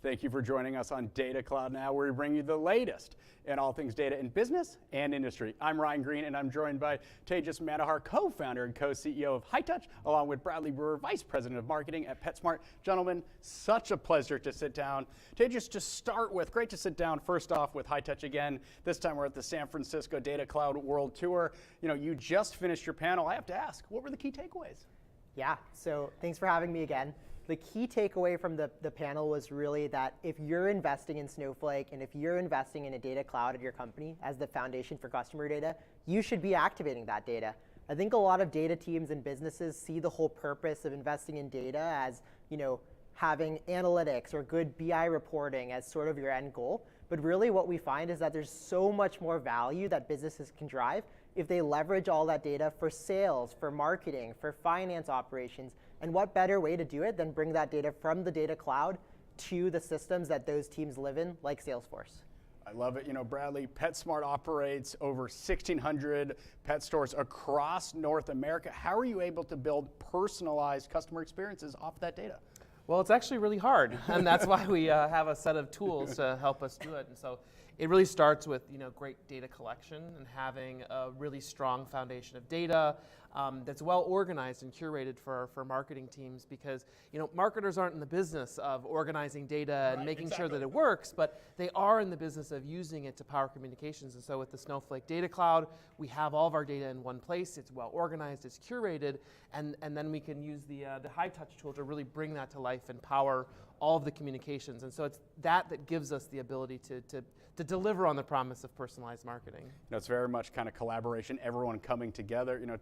Thank you for joining us on Data Cloud Now, where we bring you the latest in all things data in business and industry. I'm Ryan Green, and I'm joined by TEJAS MANOHAR co-founder and co-CEO of Hightouch, along with Bradley Brewer, Vice President of Marketing at PetSmart. Gentlemen, such a pleasure to sit down. TEJAS, to start with, great to sit down first off with Hightouch again. This time we're at the San Francisco Data Cloud World Tour. You know, you just finished your panel. I have to ask, what were the key takeaways? Yeah, so thanks for having me again. The key takeaway from the panel was really that if you're investing in Snowflake and if you're investing in a data cloud at your company as the foundation for customer data, you should be activating that data. I think a lot of data teams and businesses see the whole purpose of investing in data as, you know, having analytics or good BI reporting as sort of your end goal. But really what we find is that there's so much more value that businesses can drive if they leverage all that data for sales, for marketing, for finance operations. And what better way to do it than bring that data from the data cloud to the systems that those teams live in, like Salesforce. I love it. You know, Bradley, PetSmart operates over 1,600 pet stores across North America. How are you able to build personalized customer experiences off that data? Well, it's actually really hard, and that's why we have a set of tools to help us do it. And so it really starts with, you know, great data collection and having a really strong foundation of data that's well organized and curated for marketing teams, because, you know, marketers aren't in the business of organizing data and making sure that it works, but they are in the business of using it to power communications. And so with the Snowflake Data Cloud, we have all of our data in one place. It's well organized, it's curated, and then we can use the Hightouch tool to really bring that to life and power all of the communications. And so it's that gives us the ability to deliver on the promise of personalized marketing. You know, it's very much kind of collaboration, everyone coming together. You know,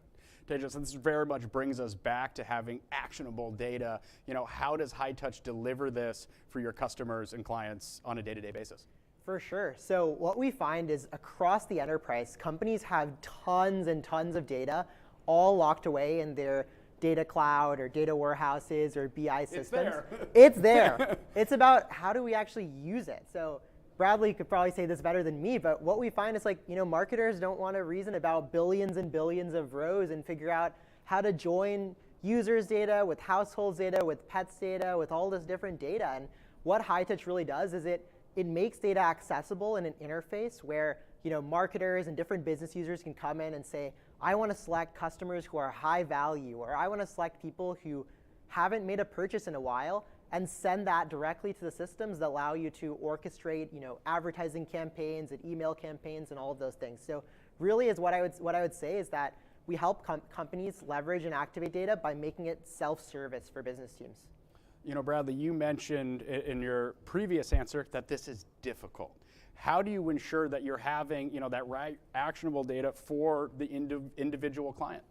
Tejas, this very much brings us back to having actionable data. You know, how does Hightouch deliver this for your customers and clients on a day-to-day basis? For sure. So what we find is across the enterprise, companies have tons and tons of data all locked away in their data cloud or data warehouses or BI systems. It's there. It's there. It's about how do we actually use it. So Bradley could probably say this better than me, but what we find is, like, you know, marketers don't want to reason about billions and billions of rows and figure out how to join users' data with households' data, with pets' data, with all this different data. And what Hightouch really does is it makes data accessible in an interface where, you know, marketers and different business users can come in and say, I want to select customers who are high value, or I want to select people who haven't made a purchase in a while, and send that directly to the systems that allow you to orchestrate, you know, advertising campaigns and email campaigns and all of those things. So really is what I would say is that we help companies leverage and activate data by making it self-service for business teams. You know, Bradley, you mentioned in your previous answer that this is difficult. How do you ensure that you're having, you know, that right actionable data for the individual client?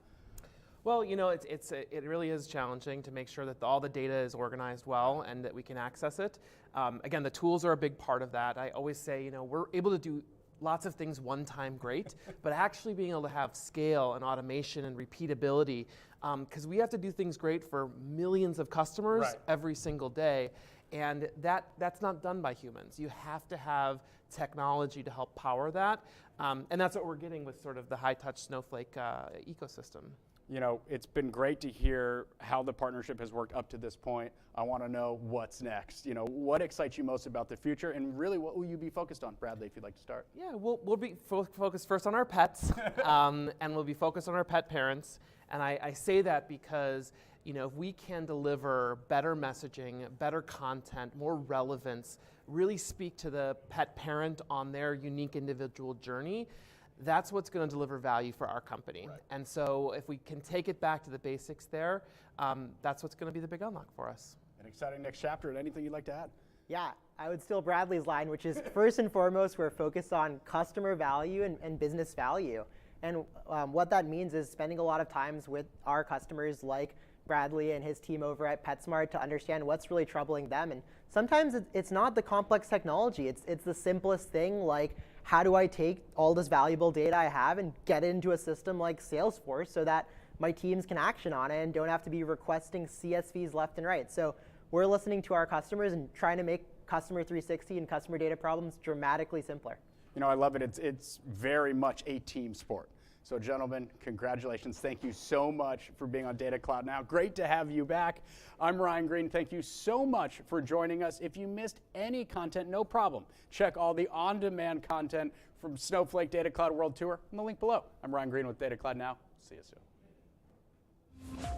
Well, you know, it really is challenging to make sure that all the data is organized well and that we can access it. Again, the tools are a big part of that. I always say, you know, we're able to do lots of things one time, great, but actually being able to have scale and automation and repeatability, because we have to do things great for millions of customers every single day, and that's not done by humans. You have to have technology to help power that, and that's what we're getting with sort of the Hightouch Snowflake ecosystem. You know, it's been great to hear how the partnership has worked up to this point. I want to know what's next. You know, what excites you most about the future, and really what will you be focused on, Bradley, if you'd like to start? Yeah, we'll be focused first on our pets, and we'll be focused on our pet parents. And I say that because, you know, if we can deliver better messaging, better content, more relevance, really speak to the pet parent on their unique individual journey, that's what's going to deliver value for our company. Right. And so if we can take it back to the basics there, that's what's going to be the big unlock for us. An exciting next chapter, and anything you'd like to add? Yeah, I would steal Bradley's line, which is first and foremost, we're focused on customer value and business value. And what that means is spending a lot of times with our customers like Bradley and his team over at PetSmart to understand what's really troubling them. And sometimes it's not the complex technology, it's the simplest thing, like how do I take all this valuable data I have and get it into a system like Salesforce so that my teams can action on it and don't have to be requesting CSVs left and right. So we're listening to our customers and trying to make Customer 360 and customer data problems dramatically simpler. You know, I love it. It's very much a team sport. So gentlemen, congratulations. Thank you so much for being on Data Cloud Now. Great to have you back. I'm Ryan Green. Thank you so much for joining us. If you missed any content, no problem. Check all the on-demand content from Snowflake Data Cloud World Tour in the link below. I'm Ryan Green with Data Cloud Now. See you soon.